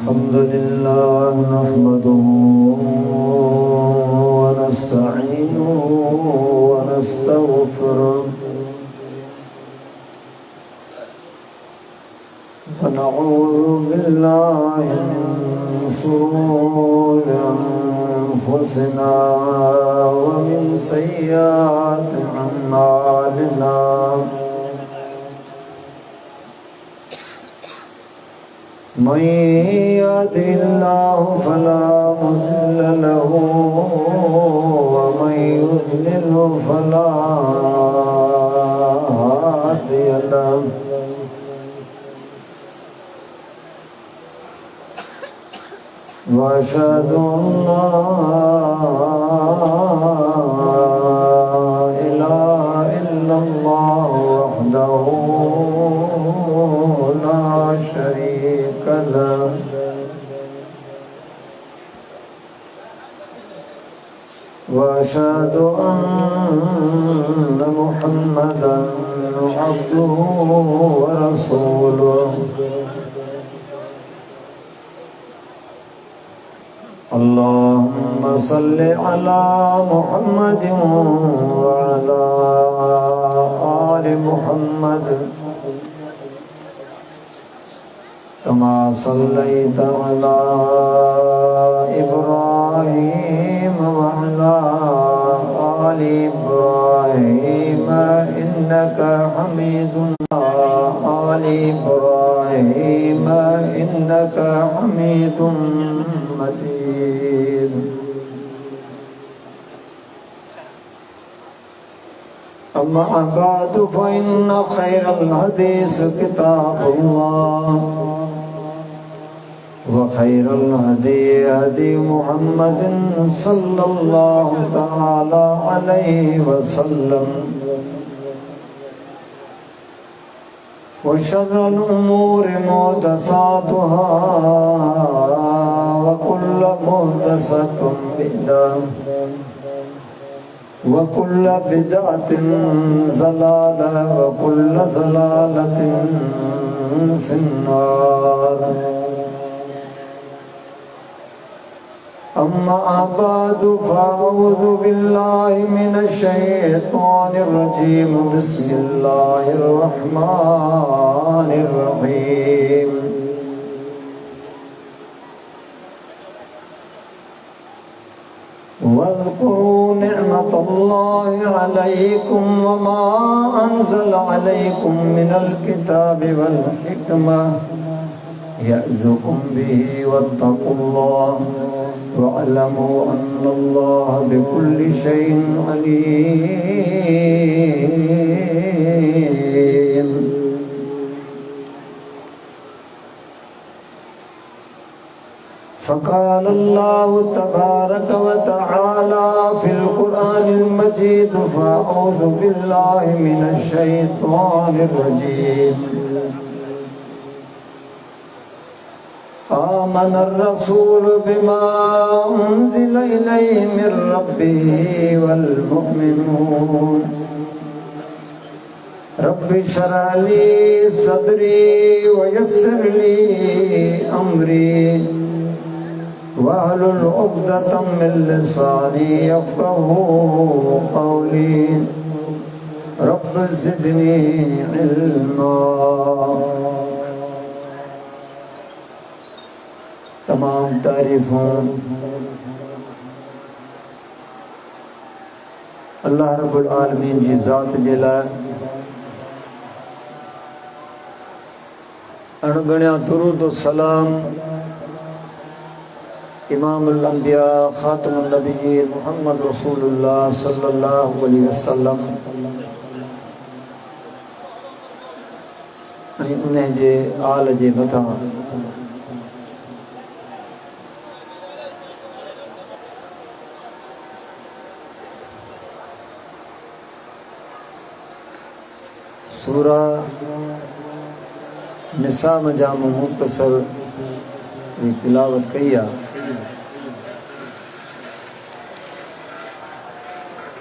الحمد لله نحمده ونستعينه ونستغفره ونعوذ بالله من شرور أنفسنا ومن سيئات أعمالنا من يهده الله فلا مضل له ومن يضلل فلا هادي له وأشهد أن لا إله إلا الله وحده لا شريك له وأشهد أن محمدا عبده ورسوله اللهم صل على محمد وعلى آل محمد كما صليت على إبراهيم وعلى آل إبراهيم إنك حميد مجيد أما بعد فإن خير الحديث كتاب الله وخير الهدي هدي محمد صلى الله تعالى عليه وسلم وشر الأمور محدثاتها وكل محدثة بدعة وكل بدعة ضلالة وكل ضلالة في النار أما بعد فأعوذ بالله من الشيطان الرجيم بسم الله الرحمن الرحيم واذكروا نعمة الله عليكم وما أنزل عليكم من الكتاب والحكمة يعظكم به واتقوا الله واعلموا أن الله بكل شيء عليم فقال الله تبارك وتعالى في القرآن المجيد فأعوذ بالله من الشيطان الرجيم آمن الرسول بما أنزل إليه من ربه والمؤمنون رب اشرح لي صدري ويسر لي أمري واحلل عقدة من لساني يفقهوا قولي رب زدني علما तमाम तारीफों अल्लाह रब्बुल आलमीन जी ज़ात जिला अणगण्या दुरूद सलाम इमामुल अंबिया खातमुन नबिय्यीन मुहम्मद रसूलुल्लाह सल्लल्लाहु अलैहि वसल्लम उन्हें जे आल जे मथा सूरा निसा में जाम मुख्तसर तिलावत कई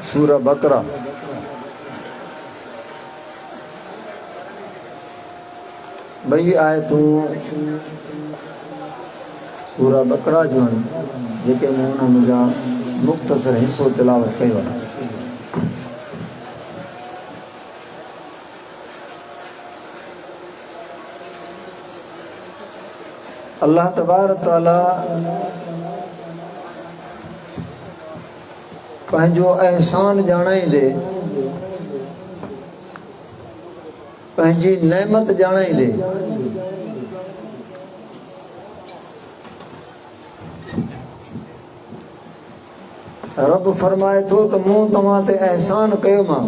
सूरा बकरा बई आयतूं सूरा बकरा जो आहिनि जेके मूं उन्हनि जा मुख़्तसर हिसो तिलावत कयो आहे। अल्लाह तबारक ताला पंहिंजो एहसान ॼाणाईंदे, पंहिंजी नेमत ॼाणाईंदे रब फरमाए थो त मूं तव्हां ते एहसान कयो मां,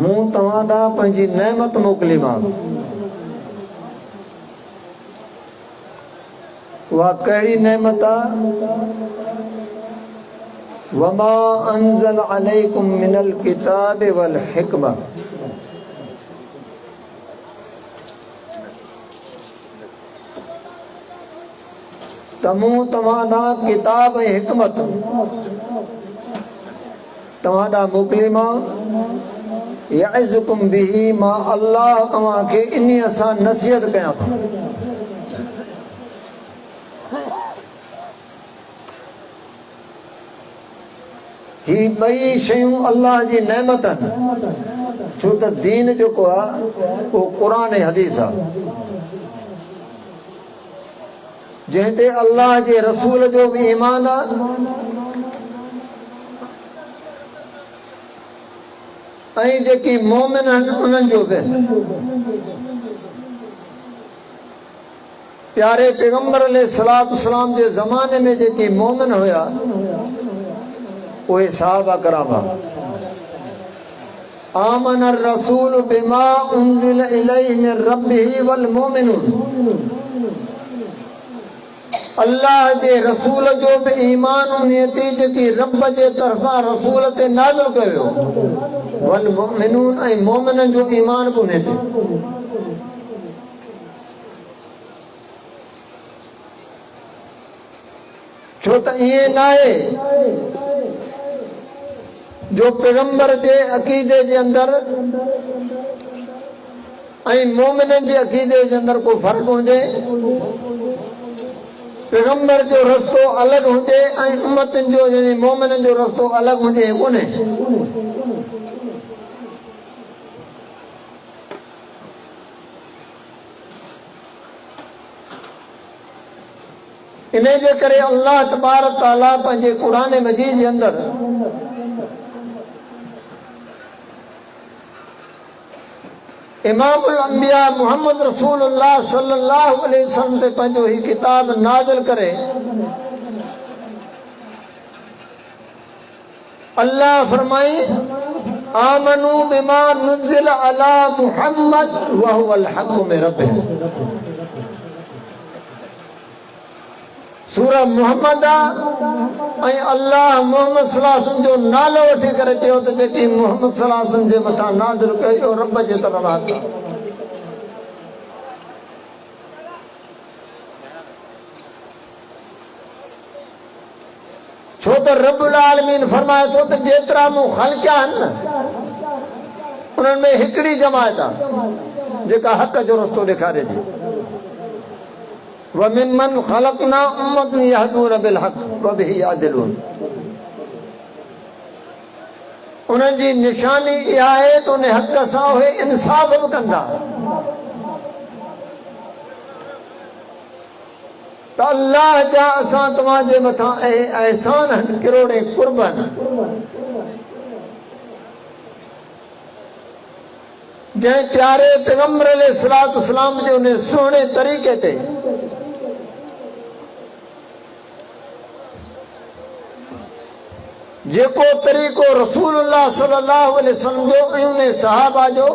मूं तव्हां ॾांहुं पंहिंजी नेमत मोकिली मां। उहा कहिड़ी नेमत आहे? वमा अंज़ल अलैकुम मिनल किताब वल हिकमा, तमूं तव्हां ॾांहुं किताब ऐं हिकमत तव्हां ॾांहुं मोकिली मां। यअज़ुकुम बिही, मां अल्लाह तव्हांखे इन्हीअ सां नसीहत कयां थो। ही ॿई शयूं अल्लाह जी नेमत आहिनि, छो त दीन जेको आहे उहो क़ुरान ऐं हदीस आहे, जंहिं ते अल्लाह जे रसूल जो बि ईमान आहे ऐं जेकी मोमिन आहिनि उन्हनि जो बि। प्यारे पैगंबर अलैहिस्सलातु वस्सलाम जे ज़माने में जेकी मोमिन हुया उहे सहाबा कराम। आमन रसूल बिमा उन्ज़िल इलैहि मिन रब्बिही वल मोमिनून, अल्लाह जे रसूल जो बि ईमान उन ते जेकी रब जे तरफ़ां रसूल ते नाज़िल कयो। वल मोमिनून, ऐं मोमिननि जो ईमान बि उन ते। छो त ईअं न आहे जो पैगंबर जे अक़ीदे जे अंदरि ऐं मोमिननि जे अक़ीदे जे अंदरि को फ़र्क़ु हुजे, पैगंबर जो रस्तो अलॻि हुजे ऐं उम्मतुनि जो यानी मोमिननि जो रस्तो अलॻि हुजे, कोन्हे। इन जे करे अल्लाह तबारक ताला पंहिंजे क़ुरान मजीद जे अंदरि इमामुल अंबिया मुहम्मद रसूलुल्लाह सल्लल्लाहु अलैहि वसल्लम ते पंहिंजो ही किताब नाज़िल करे अल्लाह फरमाई आमनू बिमा नुज़िल अला मुहम्मद व हुवल हक़्क़ु मिन रब्बिहिम। सूरह मुहम्मद ऐं अल्लाह मुहम्मद सल्लल्लाहु अलैहि वसल्लम जो नालो वठी करे चयो त जेकी मुहम्मद सल्लल्लाहु अलैहि वसल्लम जे मथां नाज़िल कयो रब जे तरफ़ां आहे। छो त रब्बुल आलमीन फरमाए थो त जेतिरा मूं ख़ल्क़िया आहिनि न उन्हनि में हिकिड़ी जमात आहे जेका हक़ जो रस्तो ॾेखारे थी। वमिमन ख़लक़ना उम्मतन यहदून बिल हक़ व बिही यादिलून। उन्हनि जी निशानी इहा आहे त उन हक़ सां उहे इंसाफ़ बि कंदा। त अल्लाह जा असां तव्हांजे मथां एहसान आहिनि, किरोड़े कुर्ब आहिनि, जंहिं प्यारे पैगंबर अलैहिस्सलातु वस्सलाम जे उन सुहिणे तरीक़े ते जेको तरीक़ो रसूलुल्लाह सल्लल्लाहु अलैहि वसल्लम जो ऐं उन सहाबा जो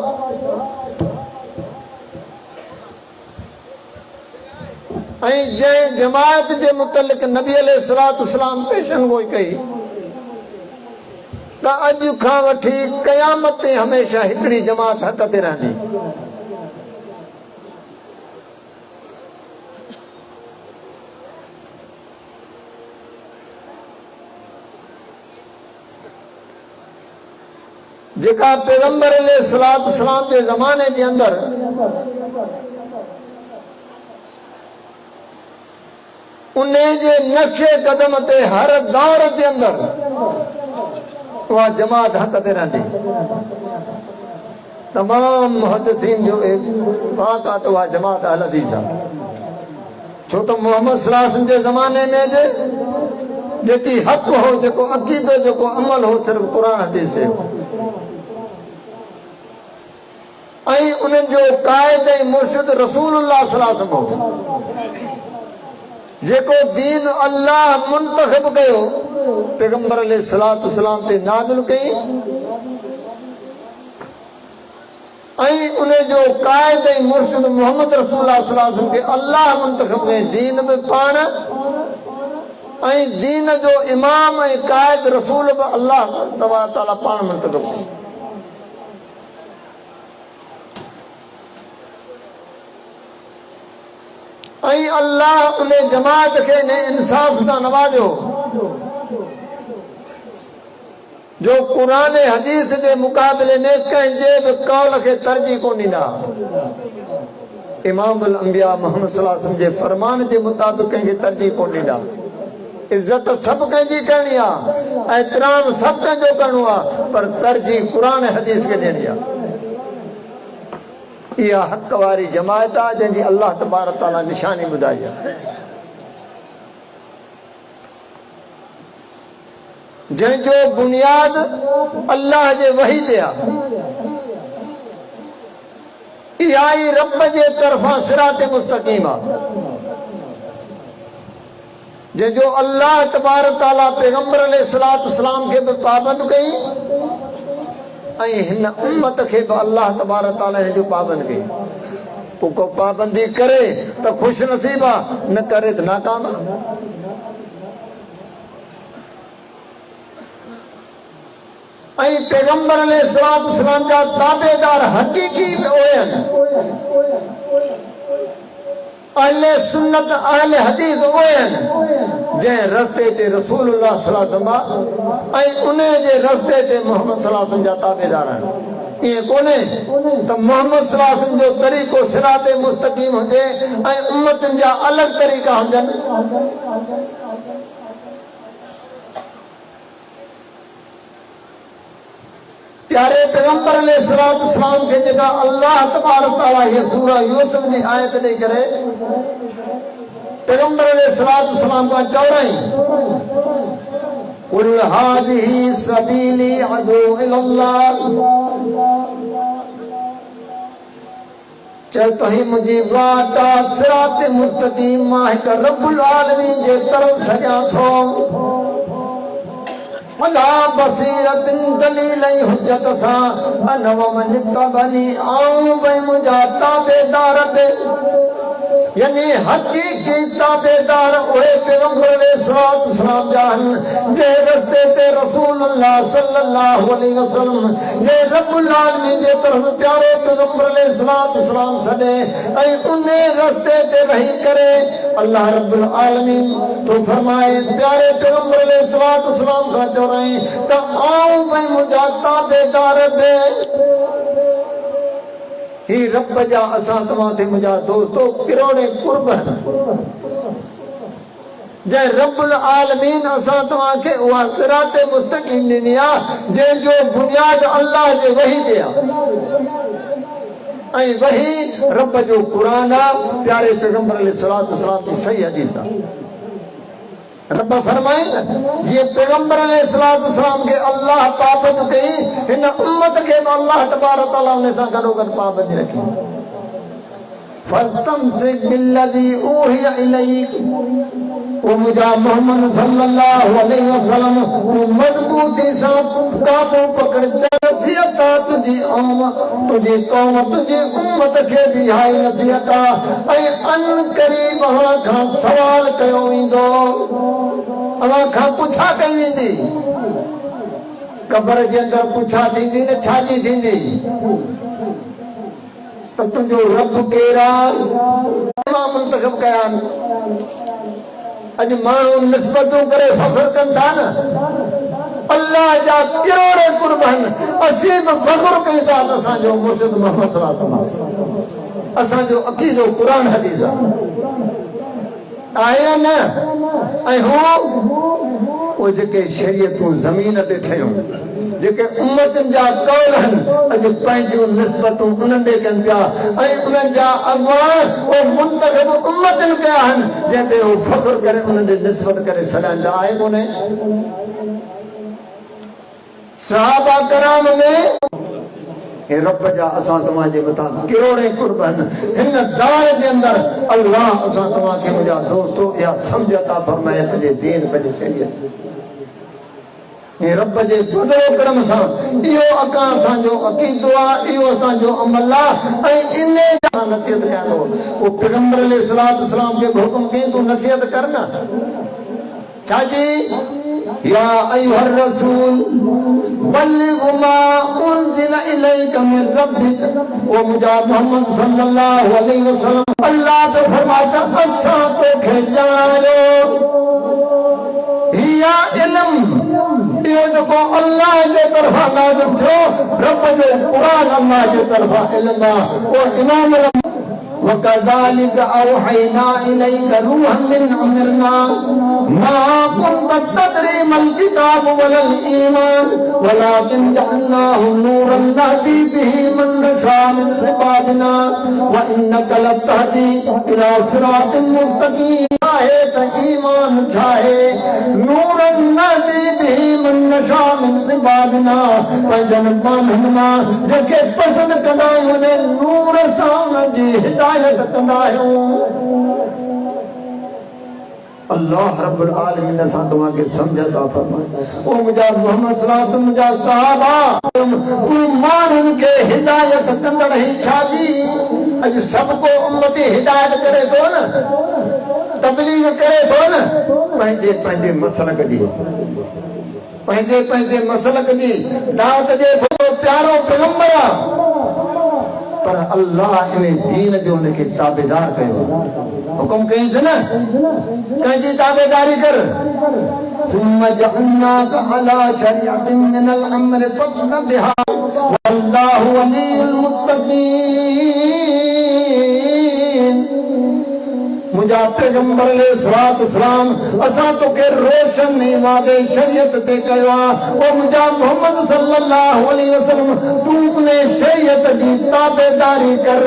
ऐं जंहिं जमात जे मुतलिक़ नबी अलैहिस्सलातु वस्सलाम पेशन गोई कई त अॼु खां वठी क़यामत ते हमेशह हिकिड़ी जमात हक़ ते रहंदी। जेका पैगंबर अलैहिस्सलातु वस्सलाम जे ज़माने जे अंदर उन्हें जे नक्शे कदम ते हर दौर जे अंदर वह जमात हक ते रहंदी। तमाम मुहद्दिसीन जो एक बात आ तो वह जमात अहल हदीस आ। छो तो मोहम्मद सल्लल्लाहु अलैहि वसल्लम जे ज़माने में बि जेकी हक़ हो, जेको अक़ीदो, जेको अमल हो, सिर्फ़ कुरान हदीस ते हो। ऐं उन्हनि जो कायद ऐं मुर्शिद रसूलुल्लाह सल्लल्लाहु अलैहि वसल्लम हो, जेको दीन अल्लाह मुंतखब कयो पैगंबर अलैहिस्सलातु वस्सलाम ते नाज़िल कई। ऐं उन जो कायद ऐं मुर्शिद मोहम्मद रसूलुल्लाह सल्लल्लाहु अलैहि वसल्लम के अल्लाह मुंतखब कई। दीन बि पाण ऐं दीन जो इमाम ऐं कायद रसूल बि अल्लाह तबारक ताला पाण मुंतखब कई। ऐं अल्लाह उन जमात के ने इंसाफ सां नवाज़ियो जो कुरान हदीस के मुकाबले में कंहिंजे बि कौल खे तरजीह कोन ॾींदा। इमामुल अंबिया मोहम्मद सल्लल्लाहु अलैहि वसल्लम जे फरमान जे मुताबिक़ कंहिंखे तरजीह कोन ॾींदा। इज़त सभु कंहिंजी करणी आहे, एहतराम सभु कंहिंजो करिणो आहे, पर तरजीह कुरान हदीस खे ॾियणी आहे। इहा हक़ वारी जमात आहे जंहिंजी अल्लाह तबारक ताला निशानी ॿुधाई आहे, जंहिंजो बुनियाद अल्लाह जे वही ते आहे। इहा ई रब जे तरफ़ां सिरात मुस्तक़ीम आहे, जंहिंजो अल्लाह तबारक ताला पैगंबर अलैहिस्सलातु वस्सलाम खे बि पाबंद कई ऐं हिन उम्मत खे बि अल्लाह तबारक ताला हिन जो पाबंद कई। पोइ को पाबंदी करे त ख़ुशि नसीब आहे, न करे त नाकाम आहे। ऐं पैगंबर अलैहिस्सलातु वस्सलाम जा ताबेदार हक़ीक़ी बि उहे आहिनि। अहले सुन्नत अहले हदीस उहे आहिनि जंहिं रस्ते ते रसूलुल्लाह सल्लल्लाहु अलैहि वसल्लम ऐं उन जे रस्ते ते मोहम्मद सल्लल्लाहु अलैहि वसल्लम जा ताबेदार आहिनि। ईअं कोन्हे त मोहम्मद सल्लल्लाहु अलैहि वसल्लम जो तरीक़ो सिरात मुस्तक़ीम हुजे ऐं उम्मतुनि जा अलॻि तरीक़ा हुजनि। प्यारे पैगंबर अलैहिस्सलातु वस्सलाम खे जेका अल्लाह तबारक ताला हीअ सूरह यूसुफ जी आयत ॾेई करे पैगंबर अलैहिस्सलातु वस्सलाम खां चवराई, कुल हाज़िही सबीली अदू इलल्लाह, चल तो ही मुंहिंजी वाट आहे सिरात मुस्तक़ीम, मां हिकु रब्बुल आलमीन जे तरफ़ सॼा थो। अला बसीरत दलील हुज्जत सां अन वमन तबनी, आऊं भई मुंहिंजा ताबेदार बि यानी हक़ीक़ी ताबेदार उहे पैगंबर अलैहिस्सलातु वस्सलाम जा आहिनि जे रस्ते ते रसूलुल्लाह सल्लल्लाहु अलैहि वसल्लम जे रब्बुल आलमीन जे तरफ़ प्यारो पैगंबर अलैहिस्सलातु वस्सलाम सॾे ऐं उन रस्ते ते रही करे अल्लाह रब्बुल आलमीन तो फरमाए प्यारे पैगंबर अलैहिस्सलातु वस्सलाम खां चवराई त आऊं भई मुंहिंजा ताबेदार बि ही रब जा असां तव्हां ते मुंहिंजा दोस्तो किरोड़े कुर्ब जंहिं रब्बुल आलमीन असां तव्हांखे उहा सिरात मुस्तक़ीम ॾिनी आहे जंहिंजो बुनियाद अल्लाह जे वही ते आहे ऐं वही रब जो क़ुरान आहे, प्यारे पैगंबर अलैहिस्सलातु वस्सलाम जी सही हदीस आहे। रब फरमाए न जीअं पैगंबर अलैहिस्सलातु वस्सलाम खे अल्लाह पाबंद कई, हिन उम्मत खे बि अल्लाह तबारक ताला उन सां गॾोगॾु पाबंदी रखी। फस्तमसिक बिल्लज़ी ऊहिया इलैक, ओ मुंहिंजा मोहम्मद सल्लल्लाहु अलैहि वसल्लम तूं मज़बूती सां काबू पकड़। नसीहत तुंहिंजी तुंहिंजी क़ौम तुंहिंजी उम्मत खे बि हाई नसीहत आहे ऐं अन क़रीब अव्हां खां सवाल कयो वेंदो, अव्हां खां पुछा कई वेंदी। क़बर जे अंदरि पुछा थींदी न छाजी थींदी त तुंहिंजो रब केरु आहे, मां मुंतखब कया आहिनि। अॼु माण्हू निस्बतूं करे फ़ख्र कनि था न, अल्लाह जा करोड़े कुर्बान असीब फख्र कई था असा जो मुर्शिद मोहम्मद सल्लल्लाहु अलैहि वसल्लम असा जो अकीदो कुरान हदीस आया न ऐ हो जेके शरीयतूं ज़मीन ते ठहियूं जेके उम्मतन जा कौल हन अज पंहिंजूं निस्बतूं उन्हनि ॾे कनि पिया ऐं उन्हनि जा अॻुवान ओ मुंतखब उम्मतन कया हन जंहिंते हू फ़ख्र करे उन्हनि ॾे निस्बत करे सॾाईंदा आहे कोन्हे सहाबा कराम में ए रब जा असां तव्हां जे मथां करोड़े कुर्बान हिन दार जे अंदर अल्लाह असां तव्हां खे मुंहिंजा दोस्तो या समझता फरमाए पंहिंजे दीन पंहिंजे शरीयत ए रब जे फज़लो करम सां इहो अका असांजो अक़ीदो आहे इहो असांजो अमल आहे ऐं इन जा नसीहत कयां थो पोइ पैगंबर अलैहिस्सलातु वस्सलाम खे हुकुम कई तूं नसीहत कर न छा जी या अय्युहर रसूल बल्लिग मा उनज़िला इलैका मिन रब्बिक ओ मुजा मोहम्मद सल्लल्लाहु अलैहि वसल्लम अल्लाह तो फरमाता असां तोखे ॼाणायो हिया इल्म इहो जेको अल्लाह जे तरफ़ां नाज़िल थियो रब जो क़ुरान अल्लाह जे तरफ़ां इल्म आहे ओ इमाम وكذلك أوحينا إليك روحا من أمرنا ما كنت تدري ما الكتاب ولا الإيمان ولكن جعلناه نورا نهدي به من نشاء من عبادنا وإنك لتهدي إلى صراط مستقيم चाहे ईमान चाहे नूरन नदी भी मन नशा min इबादना पंजन पाननमा जके पसंद कंदा उन्हें नूर सां जी हिदायत कंदा अल्लाह रब्बुल आलमीन असां तव्हां खे समझ अता फरमाए ओ मुंहिंजा मोहम्मद सल्लल्लाहु अलैहि वसल्लम जा सहाबा तूं माण्हुनि खे हिदायत कंदड़ ही छाजी अॼु सभु को उम्मती हिदायत करे थो न तबलीग करे थो न पंहिंजे पंहिंजे मसलक जी पंहिंजे पंहिंजे मसलक जी दावत ॾे थो प्यारो पैगंबर आहे पर अल्लाह इन दीन जो उनखे ताबेदार कयो हुकुम कईंसि न कंहिंजी ताबेदारी कर ثم جعلناك على شريعة من الأمر فاتبعها والله ولي المتقين मुंहिंजा पैगंबर अलैहिस्सलातु वस्सलाम असां तोखे रोशन वादे शरीयत ते कयो आहे ओ मुंहिंजा मोहम्मद सल्लल्लाहु अलैहि वसल्लम तूं उन शरीयत जी ताबेदारी कर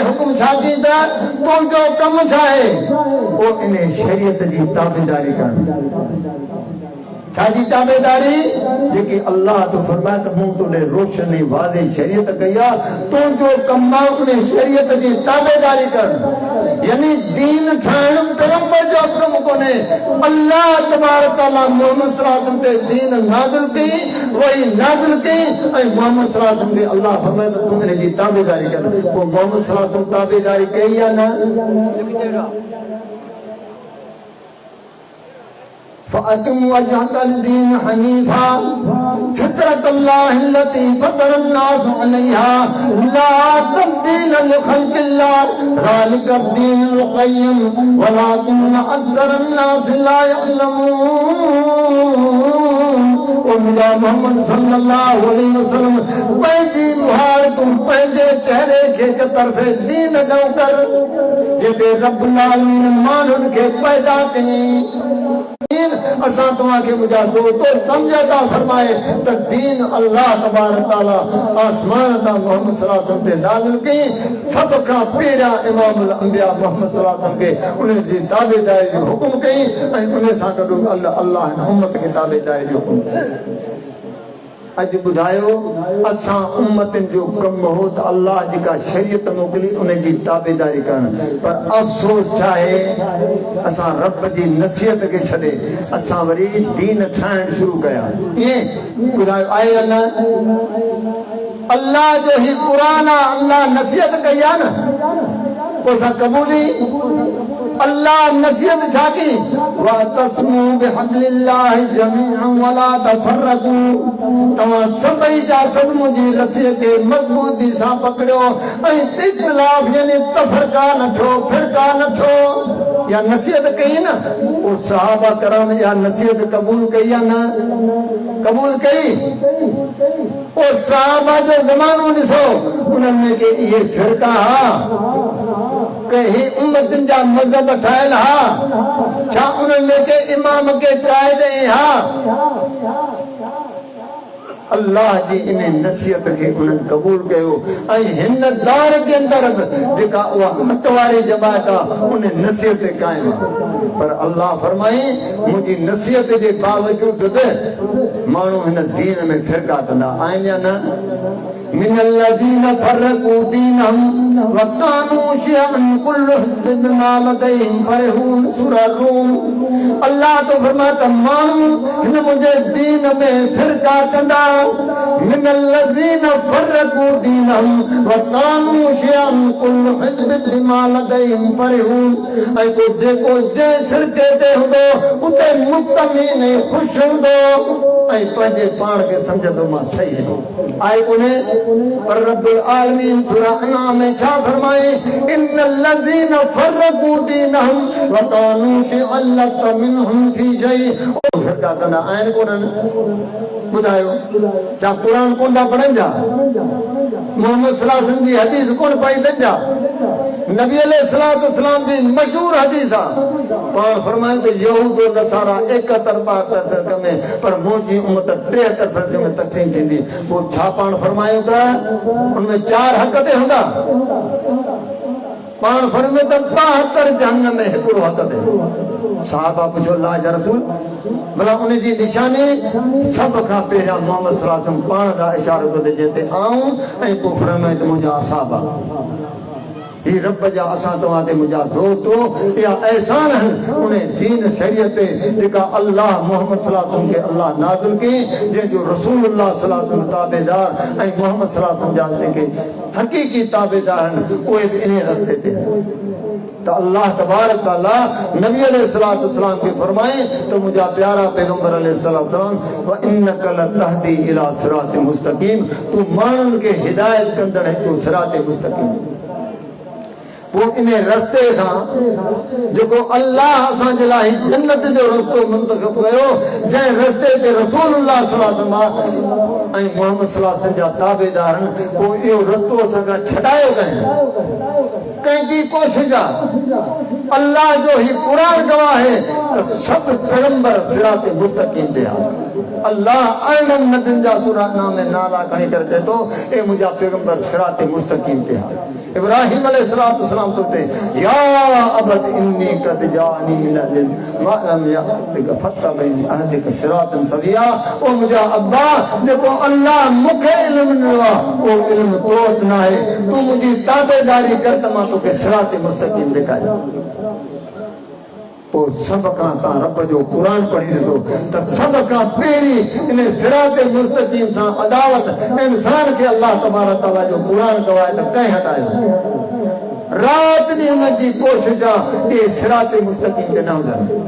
हुकुम छा थींदा तुंहिंजो कमु छा आहे ओ इन शरीयत जी ताबेदारी कर छाजी ताबेदारी जेकी अल्लाह तो फरमाए त मूं तोॾे रोशनी वादे शरीयत कई आहे तुंहिंजो कमु आहे उन शरीयत जी ताबेदारी कर यानी दीन ठाहिण पैगंबर जो हुकुम कोन्हे अल्लाह तबारक तआला मोहम्मद सल्लल्लाहु अलैहि वसल्लम ते दीन नाज़िल कई वही नाज़िल कई ऐं मोहम्मद सल्लल्लाहु अलैहि वसल्लम खे अल्लाह फरमाए त तूं इन जी ताबेदारी कर पोइ मोहम्मद सल्लल्लाहु अलैहि वसल्लम ताबेदारी कई या न فأتم وجهك للدين حنيفا فطرة الله التي فطر الناس عليها لا تبديل لخلق الله ذلك الدين القيم ولكن أكثر الناس لا يعلمون ومجا محمد صلى الله عليه وسلم पंहिंजी मुहार तूं पंहिंजे चेहरे खे हिक तरफ़ दीन ॾियो कर जिते रब्बुल आलमीन माण्हुनि खे पैदा कयईं असां तव्हांखे मुंहिंजा दोस्त समझता फरमाए त दीन अल्लाह तबारक तआला आसमान तां मोहम्मद सल्लल्लाहु अलैहि वसल्लम ते नाज़िल कई सब खां पहिरियां इमामुल अंबिया मोहम्मद सल्लल्लाहु अलैहि वसल्लम खे उन जी ताबेदारी जो हुकुम कई ऐं उन सां गॾु अल्लाह उम्मत खे ताबेदारी जो हुकुम अज बुधायो असां उम्मतन जो कम हो त अल्लाह जेका शरीयत मोकली उन जी ताबेदारी करण पर अफसोस चाहे असां रब जी नसीहत के छॾे असां वरी दीन ठाहिण शुरू कया ये बुधायो आहे न अल्लाह जो ही कुरान आहे अल्लाह नसीहत कई आहे न पोइ असां कबूली अल्लाह नसीहत छा की वातस्मू बिहब्लिल्लाहि जमीअन वला तफरकू तव्हां सभई जा सभु मुंहिंजी रसीअ खे मज़बूती सां पकड़ियो ऐं इख़्तिलाफ़ यानी तफ़रका न थियो फ़िरका न थियो या नसीहत कई न पोइ सहाबा कराम या नसीहत क़बूल कई या न कबूल कई ओ साहबा जो ज़मानो ॾिसो उन्हनि में के ये फिरका कहीं उम्मतन जा मज़हब ठायल हा छा उन्हनि में के इमाम के कायदे हा अल्लाह जी इन नसीहत के उन्हनि कबूल कयो ऐं हिन दौर जे अंदर जेका उहा हक़ वारी जमात आहे उन नसीहत ते क़ाइम आहे पर अल्लाह फरमाई मुंहिंजी नसीहत जे बावजूद बि माण्हू हिन दीन में फिरका कंदा आहिनि या न من الذين فرقوا دينهم وكانوا شيعا كل حزب بما لديهم فرحون سورہ روم اللہ تو فرماتا مانو ہن مجھے دین میں فرقہ کندا من الذين فرقوا دينهم وكانوا شيعا كل حزب بما لديهم فرحون اي کو جے فرقے تے ہندو اتے مطمئن خوش ہندو اي پنجے پاڻ کي سمجھندو ما صحیح ہے آئے انہیں پر رب العالمین سورہ انعام میں چھا فرمائے ان الذین فرقوا دینہم وقانوا شیئا لست منہم فی شیء او فرقہ کندا آئین کونن بدھایو چا قرآن کون دا پڑھن جا محمد صلی اللہ علیہ وسلم دی حدیث کون پڑھی دن جا نبی علیہ السلام دی مشہور حدیث پان فرمائے تو یہود و نصارہ 71 فرقے میں پر موجی امت 73 فرقے میں تقسیم تھی دی وہ چھا پان فرمائے ہوتا ان میں 4 حق تے ہوگا پان فرمائے تو 72 جہنم میں ہکڑو حق تے صحابہ پوچھو اللہ جا رسول بلا انہیں جی نشانی سب کا پہلا محمد صلی اللہ علیہ وسلم پان را اشارہ کو دے جیتے آؤں اے کو فرمائے تو مجھا اصحابہ ہی رب جا اساں تو آتے مجھا دوستو یا احسان ہیں انہیں دین شریعت جکا اللہ محمد صلی اللہ علیہ وسلم کے اللہ نازل کی جے جو رسول اللہ صلی اللہ علیہ وسلم تابعدار اے محمد صلی اللہ علیہ وسلم جانتے کہ حقیقی تابعدار ہیں وہ انہیں رستے تھے تو اللہ تبارک تعالیٰ نبی علیہ السلام کی فرمائیں تو مجھا پیارا پیغمبر علیہ السلام وَإِنَّكَ لَتَهْدِي إِلَىٰ صِرَاطٍ مُسْتَقِيمٍ تو مانن کے ہدایت کندڑ ہے تو صراط مستقیم وہ انہیں رستے کھاں جو کو اللہ آسان جلاہی جنت جو رستو منتخب گئو جائیں رستے تے رسول اللہ صلی اللہ علیہ وسلم اے محمد صلی اللہ علیہ وسلم جا تابعدارن کو یہ رستو سکا چھٹائے گئے کہیں جی کوشش اللہ جو ہی قرآن گواہ ہے تو سب پیغمبر صراط مستقیم دے اللہ ارنم ندن جا سورہ نام نالا کہیں کرتے تو اے مجھا پیغمبر صراط مستقیم دے ابراہیم علیہ السلام تو تے یا عبد انی قد جانی من العلم ما لم یعتک فتح بین اہدک صراطا سویا او مجھا ابا دیکھو اللہ مکھے علم نوا او علم توٹ نہ ہے تو مجھے تابعداری کرتا ماں تو کہ صراط مستقیم دکھایا تو سب کا رب جو قرآن پڑھی دے تو سب کا پیری انہیں صراط مستقیم سا عداوت انسان کے اللہ تبارک تعالیٰ جو قرآن گواہ تو کہیں ہٹائے رات نہیں مجھے کوششا کہ صراط مستقیم کے نہ ہو جائے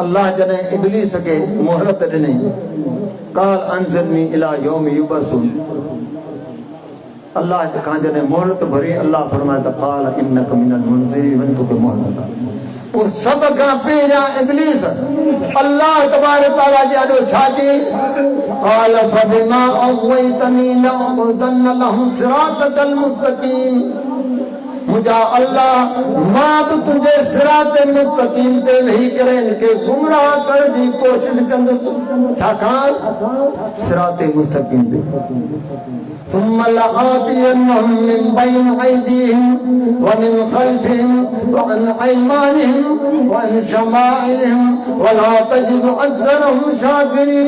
اللہ جنہیں ابلیس کے محرت نہیں قال انظرنی الى یوم یبعثون اللہ کہاں جنہیں محرت بھری اللہ فرمایا قال انک من المنذرین تو کہ محرت وہ سب کا پیرا ابلیس اللہ تبارک تعالیٰ جی اڈو چھاچی قال فبما اغویتنی لأقعدن لهم صراطک المستقیم مجھا اللہ ماں بھی تجھے صراط مستقیم تے وہی کریں کہ گمراہ کر دی کوشش کندس چھاکان صراط مستقیم دے ثم لآتینہم من بین ایدیہم ومن خلفہم وعن ایمانہم وعن شمائلہم ولا تجد اکثرہم شاکرین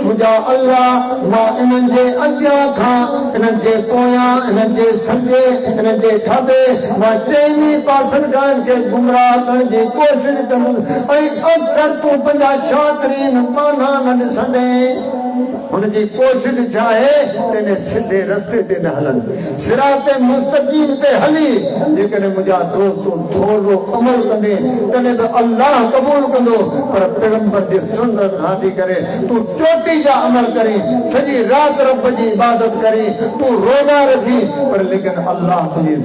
مجھا اللہ ما انہن جے اگیا کھا انہن جے پویا انہن جے سنجے انہن جے کھبے ما چینی پاسن گان کے گمراہ کرن جی کوشش کرن اے اکثر تو پنجا شاکرین مانا نہ سندے ان جی کوشش چاہے تینے سدھے رستے تے نہ ہلن صراط مستقیم تے ہلی جیکنے مجھا دوستو تھوڑو عمل کندے تینے بے اللہ قبول کندو پر پیغمبر دی سنت ہاٹی کرے تو چوٹی جا عمل کری سجی رات رب جی عبادت کری تو روزہ رکھی پر لیکن اللہ تجھے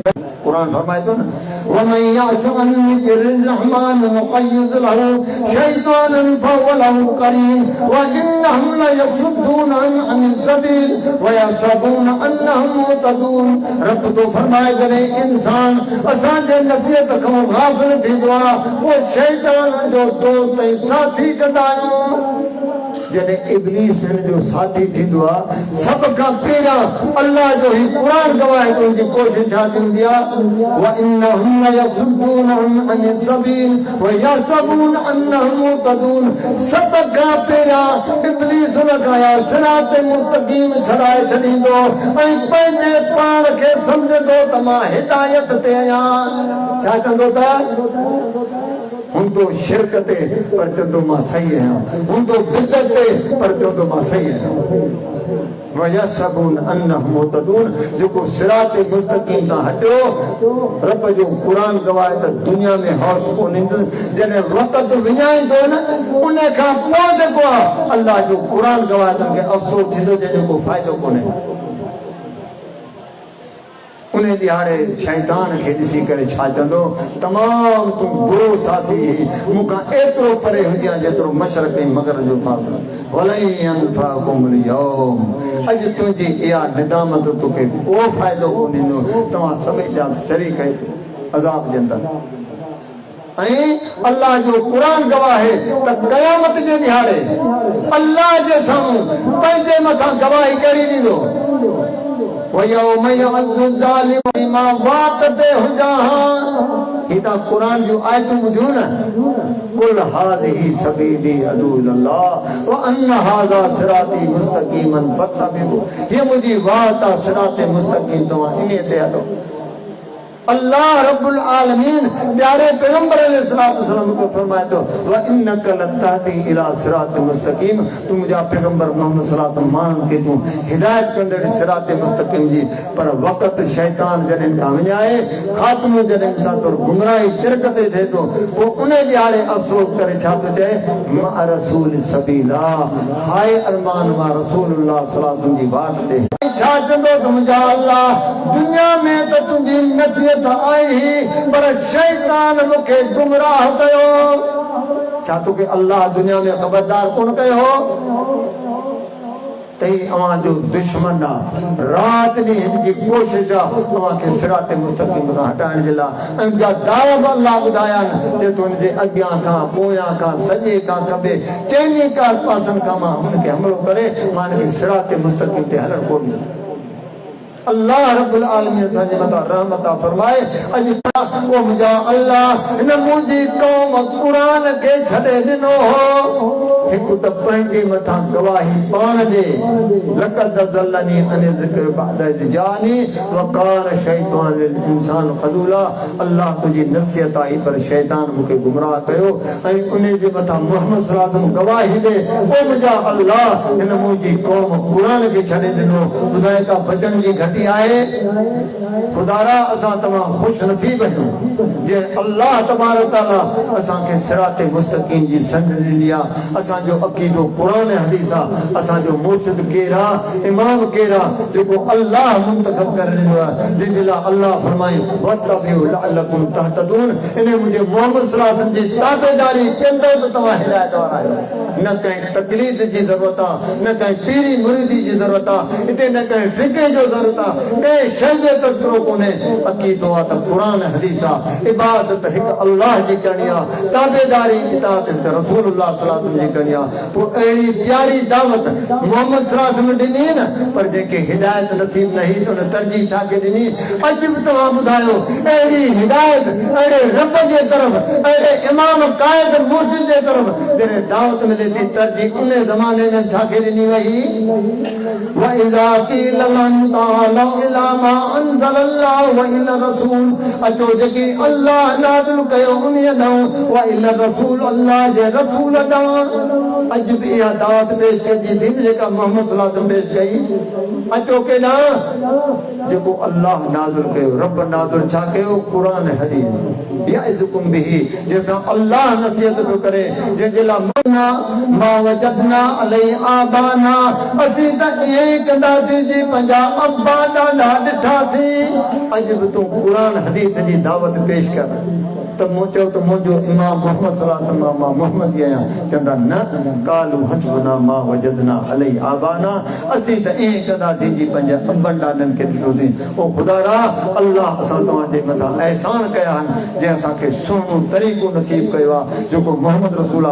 कुरान फरमाए तो ना वमन यअश अन जिक्रिर्रहमान नुक़य्यिद लहू शैतानन फहुव लहू करीन व इन्नहुम लयसुद्दून अनिस सबील व यहसबून अन्नहुम मुहतदून। रब तो फरमाए जॾहिं इंसान असांजे नसीहत खां गाफ़िल थींदो आहे पोइ शैतान जो दोस्त ऐं साथी कंदा आहियूं। जॾहिं इब्लीस हिन जो साथी थींदो आहे सभ खां पहिरियां अल्लाह जो ही क़ुरान गवाहे त उनजी कोशिश छा थींदी आहे व इन्नहुम लयसुद्दूनहुम अनिस सबील व यहसबून अन्नहुम मुहतदून। सभ खां पहिरियां इब्लीस हुन खां सिरात मुस्तक़ीम छॾाए छॾींदो ऐं पंहिंजे पाण खे सम्झंदो त मां हिदायत ते आहियां। छा कंदो त हूंदो शिरक ते पर चवंदो मां सही आहियां, हूंदो बिदअत ते पर चवंदो मां सही आहियां। वयहसबून अन्नहुम मुहतदून जेको सिरात मुस्तक़ीम तां हटियो रब जो क़ुरान गवाहे त दुनिया में हौस कोन्हे। जॾहिं वक़्त विञाईंदो न उन खां पोइ जेको आहे अल्लाह जो क़ुरान गवाहे त उनखे अफ़सोस थींदो जंहिंजो को फ़ाइदो कोन्हे। उन ॾियारे शैतान खे ॾिसी करे छा चवंदो तमामु तूं बुरो साथी मूंखां एतिरो परे हुजां जेतिरो मशरक़ ऐं मग़रिब जो फ़ासिलो। वलन यनफअकुमुल यौम अॼु तुंहिंजी इहा निदामत तोखे को फ़ाइदो कोन ॾींदो। तव्हां सभई ॼा शरीक अज़ाब जे अंदरि। ऐं अल्लाह जो क़ुरान गवाहे त क़यामत जे ॾियारे अल्लाह जे साम्हूं पंहिंजे मथां गवाही कहिड़ी ॾींदो वयौम यअज़्ज़ु ज़ालिमु बिमा वाक़ते हुजाहा। हिता क़ुरान जो आयतूं ॿुधियूं न कुल हाज़िही सबीली अदू इलल्लाह व अन्न हाज़ा सिराती मुस्तक़ीमन फत्तबिऊ। ये मुंहिंजी वाट आहे सिरात मुस्तक़ीम तव्हां इन ते हलो। अल्लाह रब्बुल आलमीन प्यारे पैगंबर अलैहिस्सलाम को फरमाए तो व इन्नका लतहदी इला सिरात मुस्तकीम। तू मुंहिंजा पैगंबर मोहम्मद सल्लल्लाहु अलैहि वसल्लम माण्हुनि खे तूं हिदायत कंदड़ सिरात मुस्तकीम जी पर वक़्त शैतान जॾहिं खां विञाए ख़ात्मो जॾहिं सां तोर गुमराही शिरक ते थिए थो पोइ उन ॾियारे अफ़सोस करे छा थो चए मा रसूल सबीला हाय अरमान मा रसूलुल्लाह सल्लल्लाहु अलैहि वसल्लम जी वाट ते छा चवंदो त मुंहिंजा अल्लाह दुनिया में त तुंहिंजी नसीहत आई पर शैतान मूंखे गुमराह कयो। छा तोखे अल्लाह दुनिया में ख़बरदार कोन कयो तई अवां जो दुश्मन आहे रात ॾींहुं हिन जी कोशिश आहे तव्हांखे सिरात मुस्तक़ीम खां हटाइण जे लाइ ऐं ॿिया दाव बि अल्लाह ॿुधाया आहिनि जे तूं हिनजे अॻियां खां पोयां खां सॼे खां खॿे चइनी कार पासनि खां मां हुनखे हमिलो करे मां हिनखे सिरात मुस्तक़ीम ते हलण कोन ॾींदो। अल्लाह रब्बुल आलमीन असांजे मथां रहमत फरमाए अॼु वो मुंहिंजा अल्लाह हिन मुंहिंजी क़ौम क़ुरान खे छॾे ॾिनो हो हिकु त पंहिंजे मथां गवाही पाण ॾे लक़द ज़ल्लनी अन ज़िक्र बाद इज़ जानी व कान शैतान लिल इंसान ख़ज़ूला। अल्लाह तुंहिंजी नसीहत आई पर शैतान मूंखे गुमराह कयो ऐं उन जे मथां मुहम्मद सल्लल्लाहु अलैहि वसल्लम गवाही ॾे ओ मुंहिंजा अल्लाह हिन मुंहिंजी क़ौम क़ुरान खे छॾे ॾिनो। ॿुधाए त बचण जी घटी आहे खुदारा असां तमामु ख़ुशि नसीब आहियूं जे अल्लाह तबारक तआला असांखे सिरात मुस्तक़ीम जी संड ॾिनी आहे। असांजो अक़ीदो क़ुरान हदीस आहे। असांजो मुर्शिद केरु आहे इमाम केरु आहे जेको अल्लाह मुंतखब करे ॾिनो आहे जंहिंजे लाइ अल्लाह फरमाए वतबिउ लअल्लकुम तहतदून। इन मुंहिंजे मोहम्मद सल्लल्लाहु अलैहि वसल्लम जी ताबेदारी कंदो त तव्हां हिदायत वारा आहियो। न कंहिं तक़लीद जी ज़रूरत आहे न कंहिं पीरी मुरीदी जी ज़रूरत आहे हिते न कंहिं फ़िक़ह जो ज़रूरत आहे कंहिं शइ जो तज़किरो कोन्हे। अक़ीदो आहे त क़ुरान हदीस आहे इबादत हिकु अल्लाह जी करणी आहे ताबेदारी इताअत रसूलुल्लाह सल्लल्लाहु अलैहि वसल्लम जी करणी आहे। पोइ अहिड़ी प्यारी दावत मोहम्मद सल्लल्लाहु अलैहि वसल्लम ॾिनी न पर जंहिंखे हिदायत नसीब न हुई त उन तरजीह छा खे ॾिनी। अॼु बि तव्हां ॿुधायो अहिड़ी हिदायत अहिड़े रब जे तरफ़ अहिड़े इमाम क़ाइद मुर्शिद जे तरफ़ जॾहिं दावत मिले थी तरजीह उन ज़माने में छा खे ॾिनी वई वइज़ा क़ील लहुम तालौ इला मा अंज़लल्लाह व इला रसूल। अचो जेकी अल्लाह नाज़िल कयो उन ॾांहुं व इला रसूल अल्लाह जे रसूल ॾांहुं। अॼु बि इहा दावत पेश कजी थी जेका मोहम्मद सल्लल्लाहु अलैहि वसल्लम पेश कई अचो केॾा जेको अल्लाह नाज़िल कयो रब नाज़िल छा कयो क़ुरान हदीस याइज़ुकुम बिही जैसा अल्लाह नसीहत पियो करे जंहिंजे लाइ मना मा वजदना अलैहि आबाना असीं त ईअं ई कंदासीं जी पंहिंजा अब्बा ॾाॾा ॾिठासीं अॼु बि तूं क़ुरान हदीस जी दावत पेश कर त मूं चयो त मुंहिंजो इमाम मोहम्मद सल्लल्लाहु अलैहि वसल्लम मां मोहम्मद आहियां चवंदा न कालू हस्बना मा वजदना अलैहि आबाना असीं त ईअं कंदासीं जी पंहिंजा अब्बनि ॾाॾनि खे ॾिठोसीं ओ ख़ुदा रा अल्लाह असां तव्हांजे मथां अहसान कया आहिनि जंहिं असांखे सुहिणो तरीक़ो नसीब कयो आहे जेको मोहम्मद रसूल